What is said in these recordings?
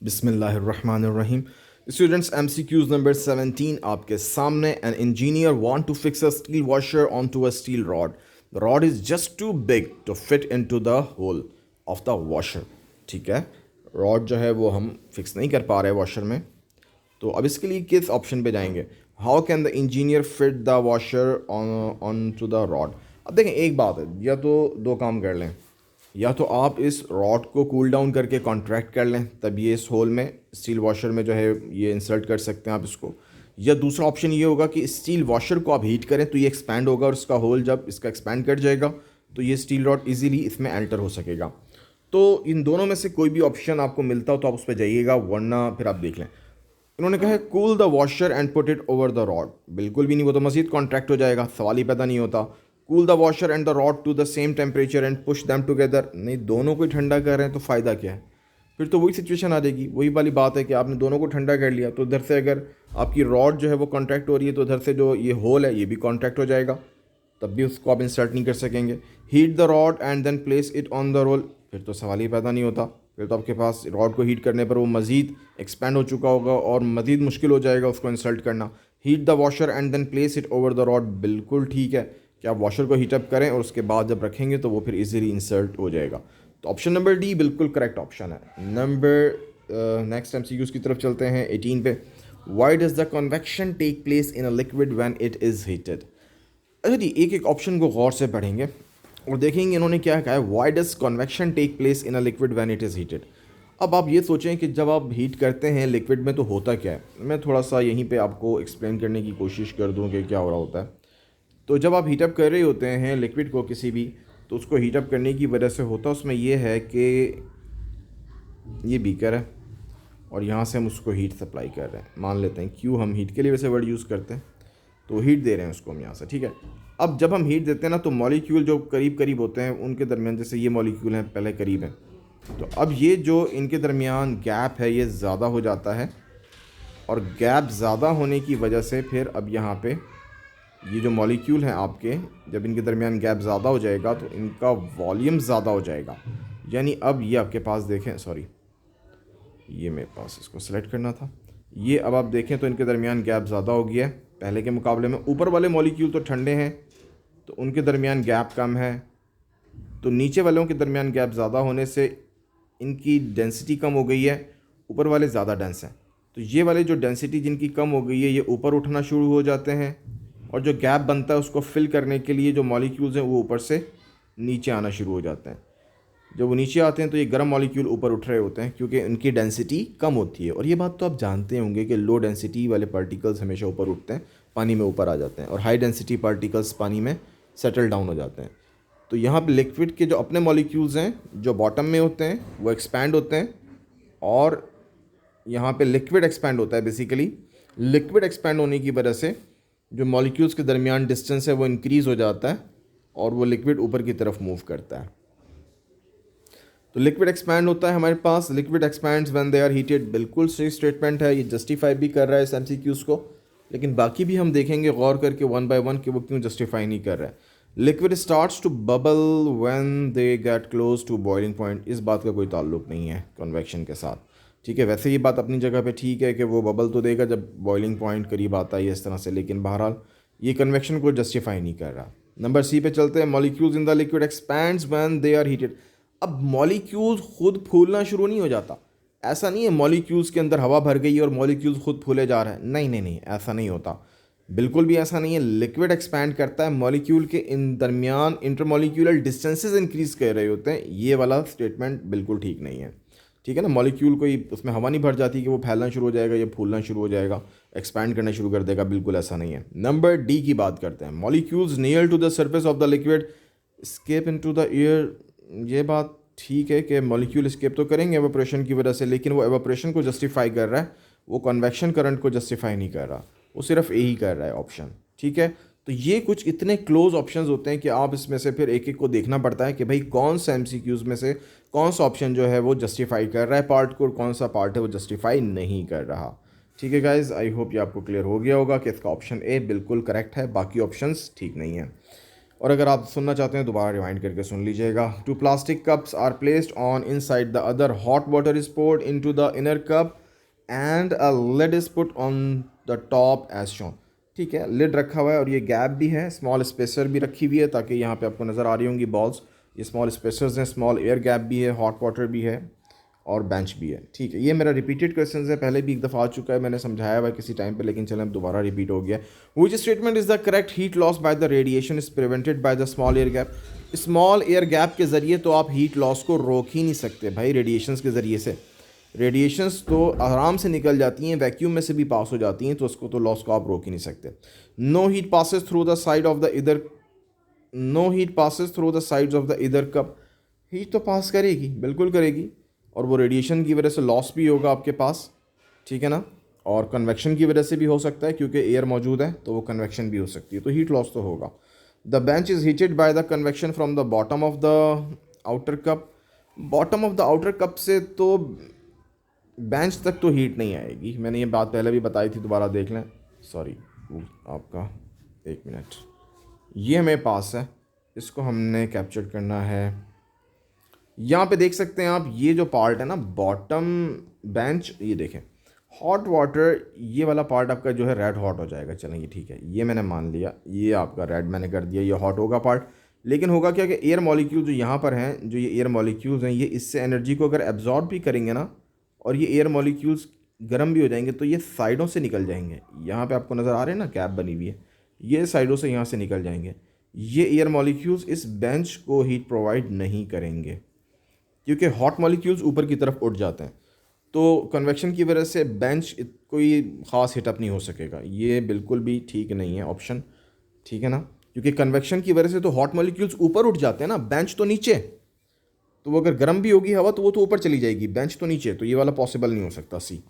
बिस्मिल्लाहिर्रहमानिर्रहीम। Students, MCQs number 17 आपके सामने। An engineer want to fix a steel washer on to a steel rod. The rod is just too big to fit in to the hole of the washer. ठीक है, rod जो है वो हम fix नहीं कर पा रहे वॉशर में, तो अब इसके लिए किस ऑप्शन पे जाएंगे? How can the engineer fit the washer on on to the rod. अब देखें, एक बात है, या तो दो काम कर लें, या तो आप इस रॉड को कूल डाउन करके कॉन्ट्रैक्ट कर लें, तब ये इस होल में स्टील वॉशर में जो है ये इंसर्ट कर सकते हैं आप इसको। या दूसरा ऑप्शन ये होगा कि स्टील वॉशर को आप हीट करें तो ये एक्सपैंड होगा, और इसका होल जब इसका एक्सपैंड कर जाएगा तो ये स्टील रॉड इजीली इसमें एंटर हो सकेगा। तो इन दोनों में से कोई भी ऑप्शन आपको मिलता हो तो आप उस पर जाइएगा, वरना फिर आप देख लें। इन्होंने कहा है cool the washer and put it over the rod. बिल्कुल भी नहीं, वो तो मज़ीद कॉन्ट्रैक्ट हो जाएगा, सवाल ही पैदा नहीं होता। Cool the washer and the rod to the same temperature and push them together. नहीं, दोनों को ही ठंडा कर रहे हैं तो फ़ायदा क्या है? फिर तो वही सिचुएशन आ जाएगी, वही वाली बात है कि आपने दोनों को ठंडा कर लिया तो इधर से अगर आपकी रॉड जो है वो कॉन्ट्रैक्ट हो रही है तो इधर से जो ये होल है ये भी कॉन्ट्रैक्ट हो जाएगा, तब भी उसको आप इंसर्ट नहीं कर सकेंगे। Heat the rod and then place it on the roll. फिर तो सवाल ही पैदा नहीं होता, फिर तो आपके पास रॉड को हीट करने पर वो मज़ीद एक्सपैंड हो चुका होगा और मज़ीद मुश्किल हो जाएगा उसको इंसर्ट करना। Heat the washer and then place it over the rod. बिल्कुल ठीक है कि आप वॉशर को हीटअप करें और उसके बाद जब रखेंगे तो वो फिर इजीली इंसर्ट हो जाएगा। तो ऑप्शन नंबर डी बिल्कुल करेक्ट ऑप्शन है। नेक्स्ट MCQs की तरफ चलते हैं 18 पे। Why does the convection take place in a liquid when it is heated. अच्छा जी, एक एक ऑप्शन को गौर से पढ़ेंगे और देखेंगे इन्होंने क्या कहा है। Why does convection take place in a liquid when it is heated. अब आप ये सोचें कि जब आप हीट करते हैं लिक्विड में तो होता क्या है। मैं थोड़ा सा यहीं पे आपको एक्सप्लेन करने की कोशिश कर दूं कि क्या हो रहा होता है। तो जब आप हीटअप कर रहे होते हैं लिक्विड को किसी भी, तो उसको हीटअप करने की वजह से होता उसमें ये है कि ये बीकर है और यहाँ से हम उसको हीट सप्लाई कर रहे हैं। मान लेते हैं क्यों, हम हीट के लिए वैसे वर्ड यूज़ करते हैं, तो हीट दे रहे हैं उसको हम यहाँ से। ठीक है, अब जब हम हीट देते हैं ना तो मॉलिक्यूल जो करीब करीब होते हैं उनके दरमियान, जैसे ये मॉलिक्यूल हैं पहले करीब हैं, तो अब ये जो इनके दरमियान गैप है ये ज़्यादा हो जाता है, और गैप ज़्यादा होने की वजह से फिर अब यहाँ पे ये जो मॉलिक्यूल हैं आपके, जब इनके दरमियान गैप ज़्यादा हो जाएगा तो इनका वॉल्यूम ज़्यादा हो जाएगा। यानी अब ये आपके पास देखें, सॉरी ये मेरे पास इसको सेलेक्ट करना था, ये अब आप देखें तो इनके दरमियान गैप ज़्यादा हो गया है पहले के मुकाबले में। ऊपर वाले मॉलिक्यूल तो ठंडे हैं तो उनके दरमियान गैप कम है, तो नीचे वालों के दरमियान गैप ज़्यादा होने से इनकी डेंसिटी कम हो गई है, ऊपर वाले ज़्यादा डेंस हैं। तो ये वाले जो डेंसिटी जिनकी कम हो गई है ये ऊपर उठना शुरू हो जाते हैं, और जो गैप बनता है उसको फिल करने के लिए जो मॉलिक्यूल्स हैं वो ऊपर से नीचे आना शुरू हो जाते हैं। जब वो नीचे आते हैं तो ये गर्म मॉलिक्यूल ऊपर उठ रहे होते हैं क्योंकि इनकी डेंसिटी कम होती है। और ये बात तो आप जानते होंगे कि लो डेंसिटी वाले पार्टिकल्स हमेशा ऊपर उठते हैं, पानी में ऊपर आ जाते हैं, और हाई डेंसिटी पार्टिकल्स पानी में सेटल डाउन हो जाते हैं। तो यहाँ पे लिक्विड के जो अपने मॉलिक्यूल्स हैं जो बॉटम में होते हैं वो एक्सपैंड होते हैं, और यहाँ पे लिक्विड एक्सपैंड होता है। बेसिकली लिक्विड एक्सपैंड होने की वजह से जो मॉलिक्यूल्स के दरमियान डिस्टेंस है वो इंक्रीज़ हो जाता है और वो लिक्विड ऊपर की तरफ मूव करता है। तो लिक्विड एक्सपैंड होता है हमारे पास, liquid expands when they are heated. बिल्कुल सही स्टेटमेंट है, ये जस्टिफाई भी कर रहा है इस MCQs को, लेकिन बाकी भी हम देखेंगे गौर करके वन बाय वन कि वो क्यों जस्टिफाई नहीं कर रहा है। Liquid starts to bubble when they get close to boiling point. इस बात का कोई ताल्लुक नहीं है कन्वेक्शन के साथ। ठीक है, वैसे ये बात अपनी जगह पे ठीक है कि वो बबल तो देगा जब बॉइलिंग पॉइंट करीब आता है इस तरह से, लेकिन बहरहाल ये कन्वेक्शन को जस्टिफाई नहीं कर रहा। नंबर सी पे चलते हैं। Molecules in the liquid expands when they are heated. अब मॉलिक्यूल्स खुद फूलना शुरू नहीं हो जाता। ऐसा नहीं है मॉलिक्यूल्स के अंदर हवा भर गई और मॉलिक्यूल्स खुद फूले जा रहे हैं, नहीं नहीं नहीं, ऐसा नहीं होता, बिल्कुल भी ऐसा नहीं है। लिक्विड एक्सपैंड करता है, मॉलिक्यूल के इन दरमियान इंटरमॉलिक्यूलर डिस्टेंसेस इंक्रीज कर रहे होते हैं। ये वाला स्टेटमेंट बिल्कुल ठीक नहीं है। ठीक है ना, मॉलिक्यूल कोई उसमें हवा नहीं भर जाती कि वो फैलना शुरू हो जाएगा या फूलना शुरू हो जाएगा, एक्सपैंड करना शुरू कर देगा, बिल्कुल ऐसा नहीं है। नंबर डी की बात करते हैं। Molecules near to the surface of the liquid escape into the air. ये बात ठीक है कि मॉलिक्यूल स्केप तो करेंगे एवापोरेशन की वजह से, लेकिन वो एवापोरेशन को जस्टिफाई कर रहा है, वो कन्वेक्शन करंट को जस्टिफाई नहीं कर रहा, वो सिर्फ यही कर रहा है ऑप्शन। ठीक है, तो ये कुछ इतने क्लोज ऑप्शंस होते हैं कि आप इसमें से फिर एक एक को देखना पड़ता है कि भाई कौन सा MCQs में से कौन सा ऑप्शन जो है वो जस्टिफाई कर रहा है पार्ट को, और कौन सा पार्ट है वो जस्टिफाई नहीं कर रहा। ठीक है गाइज, आई होप ये आपको क्लियर हो गया होगा कि इसका ऑप्शन ए बिल्कुल करेक्ट है, बाकी ऑप्शंस ठीक नहीं है। और अगर आप सुनना चाहते हैं दोबारा रिवाइंड करके सुन लीजिएगा। Two plastic cups are placed on inside the other, hot water is poured into the inner cup and a lid is put on the top as shown. ठीक है, लिड रखा हुआ है और ये गैप भी है, स्मॉल स्पेसर भी रखी हुई है ताकि यहाँ पे आपको नज़र आ रही होंगी बॉल्स, ये स्मॉल स्पेसर्स हैं, स्मॉल एयर गैप भी है, हॉट वाटर भी है और बेंच भी है। ठीक है, ये मेरा रिपीटेड क्वेश्चन है, पहले भी एक दफ़ा आ चुका है, मैंने समझाया हुआ किसी टाइम पे, लेकिन चलें अब दोबारा रिपीट हो गया। Which statement is the correct? Heat loss by the radiation is prevented by the small air gap. Small air gap के ज़रिए तो आप हीट लॉस को रोक ही नहीं सकते भाई, रेडिएशंस के ज़रिए से। रेडिएशंस तो आराम से निकल जाती हैं, वैक्यूम में से भी पास हो जाती हैं, तो उसको तो लॉस को आप रोक ही नहीं सकते। No heat passes through the side of the either, no heat passes through the sides of the either cup. Heat तो पास करेगी, बिल्कुल करेगी, और वो रेडिएशन की वजह से लॉस भी होगा आपके पास, ठीक है ना। और कन्वेक्शन की वजह से भी हो सकता है, क्योंकि एयर मौजूद है तो वो कन्वेक्शन भी हो सकती है, तो हीट लॉस तो होगा। The bench is heated bye the convection from the bottom of the outer cup. Bottom of the outer cup से तो बेंच तक तो हीट नहीं आएगी, मैंने ये बात पहले भी बताई थी, दोबारा देख लें। सॉरी आपका, एक मिनट, ये हमें पास है, इसको हमने कैप्चर करना है। यहाँ पे देख सकते हैं आप, ये जो पार्ट है ना बॉटम बेंच, ये देखें हॉट वाटर, ये वाला पार्ट आपका जो है रेड हॉट हो जाएगा। चलेंगे ठीक है, ये मैंने मान लिया, ये आपका रेड मैंने कर दिया, ये हॉट होगा पार्ट। लेकिन होगा क्या कि एयर मॉलिक्यूल जो यहाँ पर हैं, जो ये एयर मॉलिक्यूल्स हैं, ये इससे एनर्जी को अगर एब्जॉर्ब भी करेंगे ना, और ये एयर मॉलिक्यूल्स गर्म भी हो जाएंगे, तो ये साइडों से निकल जाएंगे। यहाँ पे आपको नज़र आ रहे हैं ना, कैप बनी हुई है, ये साइडों से यहाँ से निकल जाएंगे। ये एयर मॉलिक्यूल्स इस बेंच को हीट प्रोवाइड नहीं करेंगे, क्योंकि हॉट मॉलिक्यूल्स ऊपर की तरफ उठ जाते हैं, तो कन्वेक्शन की वजह से बेंच कोई ख़ास हीटअप नहीं हो सकेगा। ये बिल्कुल भी ठीक नहीं है ऑप्शन, ठीक है ना, क्योंकि कन्वेक्शन की वजह से तो हॉट मॉलिक्यूल्स ऊपर उठ जाते हैं ना, बेंच तो नीचे, तो वो अगर गर्म भी होगी हवा तो वो तो ऊपर चली जाएगी, बेंच तो नीचे, तो ये वाला पॉसिबल नहीं हो सकता। See,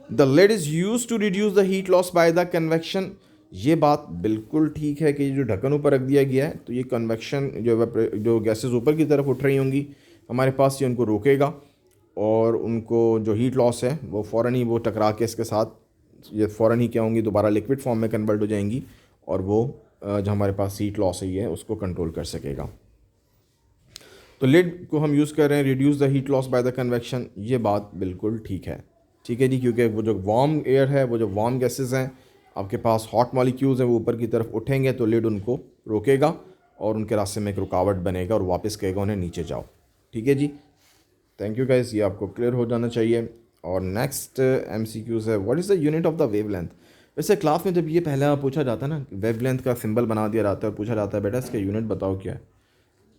the lid is use to reduce the heat loss by the convection. ये बात बिल्कुल ठीक है कि ये जो ढक्कन ऊपर रख दिया गया है, तो ये कन्वेक्शन जो गैसेज ऊपर की तरफ उठ रही होंगी हमारे पास, ये उनको रोकेगा, और उनको जो हीट लॉस है वो फ़ौरन ही वो टकरा के इसके साथ ये फ़ौरन ही क्या होंगी, दोबारा लिक्विड फॉर्म में कन्वर्ट हो जाएंगी, और वो जो हमारे पास हीट लॉस है ये उसको कंट्रोल कर सकेगा। तो लिड को हम यूज़ कर रहे हैं, reduce the heat loss by the convection, ये बात बिल्कुल ठीक है, ठीक है जी, क्योंकि वो जो वार्म एयर है, वो जो वार्म गैसेस हैं आपके पास, हॉट मॉलिक्यूल्स हैं, वो ऊपर की तरफ उठेंगे तो लिड उनको रोकेगा, और उनके रास्ते में एक रुकावट बनेगा और वापस कहेगा उन्हें नीचे जाओ। ठीक है जी, थैंक यू गाइस, ये आपको क्लियर हो जाना चाहिए। और नेक्स्ट MCQs है, what is the unit of the wavelength. वैसे क्लास में जब ये पहला पूछा जाता है ना, वेवलेंथ का सिंबल बना दिया जाता है और पूछा जाता है बेटा इसका यूनिट बताओ क्या है,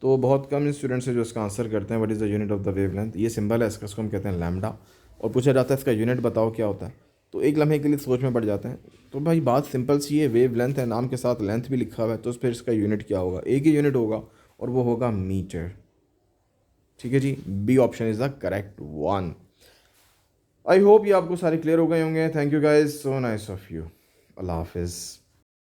तो बहुत कम स्टूडेंट्स हैं जो इसका आंसर करते हैं what is the unit of the wavelength. ये सिंबल है इसका, इसको हम कहते हैं लैम्डा, और पूछा जाता है इसका यूनिट बताओ क्या होता है, तो एक लम्हे के लिए सोच में पड़ जाते हैं। तो भाई बात सिंपल सी है, वेव लेंथ है, नाम के साथ लेंथ भी लिखा हुआ है, तो फिर इसका यूनिट क्या होगा, एक ही यूनिट होगा, और वो होगा मीटर। ठीक है जी, B option is the correct one. I hope ये आपको सारे क्लियर हो गए होंगे। Thank you guys, so nice of you. अल्लाह हाफिज़।